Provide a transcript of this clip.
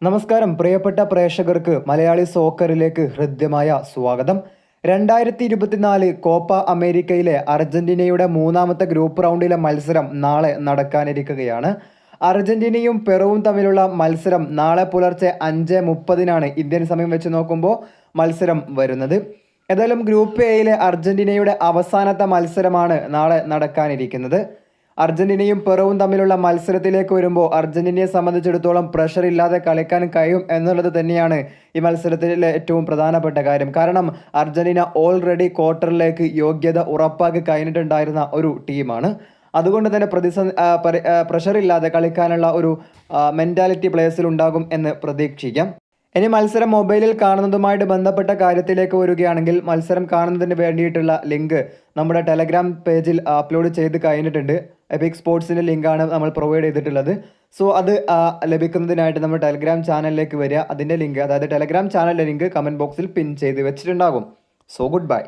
നമസ്കാരം പ്രിയപ്പെട്ട പ്രേക്ഷകർക്ക് മലയാളി സോക്കറിലേക്ക് ഹൃദ്യമായ സ്വാഗതം. 2024 കോപ്പ അമേരിക്കയിലെ അർജന്റീനയുടെ മൂന്നാമത്തെ ഗ്രൂപ്പ് റൗണ്ടിലെ മത്സരം നാളെ നടക്കാനിരിക്കുകയാണ്. അർജന്റീനയും പെറുവും തമ്മിലുള്ള മത്സരം നാളെ പുലർച്ചെ 5:30 ഇന്ത്യൻ സമയം വെച്ച് നോക്കുമ്പോൾ മത്സരം വരുന്നത്. ഏതായാലും ഗ്രൂപ്പ് എയിലെ അർജന്റീനയുടെ അവസാനത്തെ മത്സരമാണ് നാളെ നടക്കാനിരിക്കുന്നത്. അർജന്റീനയും പെറുവും തമ്മിലുള്ള മത്സരത്തിലേക്ക് വരുമ്പോൾ അർജന്റീനയെ സംബന്ധിച്ചിടത്തോളം പ്രഷർ ഇല്ലാതെ കളിക്കാൻ കഴിയും എന്നുള്ളത് തന്നെയാണ് ഈ മത്സരത്തിലെ ഏറ്റവും പ്രധാനപ്പെട്ട കാര്യം. കാരണം അർജന്റീന ഓൾറെഡി ക്വാർട്ടറിലേക്ക് യോഗ്യത ഉറപ്പാക്കി കഴിഞ്ഞിട്ടുണ്ടായിരുന്ന ഒരു ടീമാണ്. അതുകൊണ്ട് തന്നെ പ്രഷർ ഇല്ലാതെ കളിക്കാനുള്ള ഒരു മെൻറ്റാലിറ്റി പ്ലേയേഴ്സിൽ ഉണ്ടാകും എന്ന് പ്രതീക്ഷിക്കാം. ഇനി മത്സരം മൊബൈലിൽ കാണുന്നതുമായിട്ട് ബന്ധപ്പെട്ട കാര്യത്തിലേക്ക് വരികയാണെങ്കിൽ, മത്സരം കാണുന്നതിന് വേണ്ടിയിട്ടുള്ള ലിങ്ക് നമ്മുടെ ടെലഗ്രാം പേജിൽ അപ്ലോഡ് ചെയ്ത് കഴിഞ്ഞിട്ടുണ്ട്. എപിക് സ്പോർട്സിൻ്റെ ലിങ്കാണ് നമ്മൾ പ്രൊവൈഡ് ചെയ്തിട്ടുള്ളത്. സോ അത് ലഭിക്കുന്നതിനായിട്ട് നമ്മൾ ടെലഗ്രാം ചാനലിലേക്ക് വരിക. അതിൻ്റെ ലിങ്ക്, അതായത് ടെലഗ്രാം ചാനലിൻ്റെ ലിങ്ക് കമൻറ്റ് ബോക്സിൽ പിൻ ചെയ്ത് വെച്ചിട്ടുണ്ടാകും. So good bye.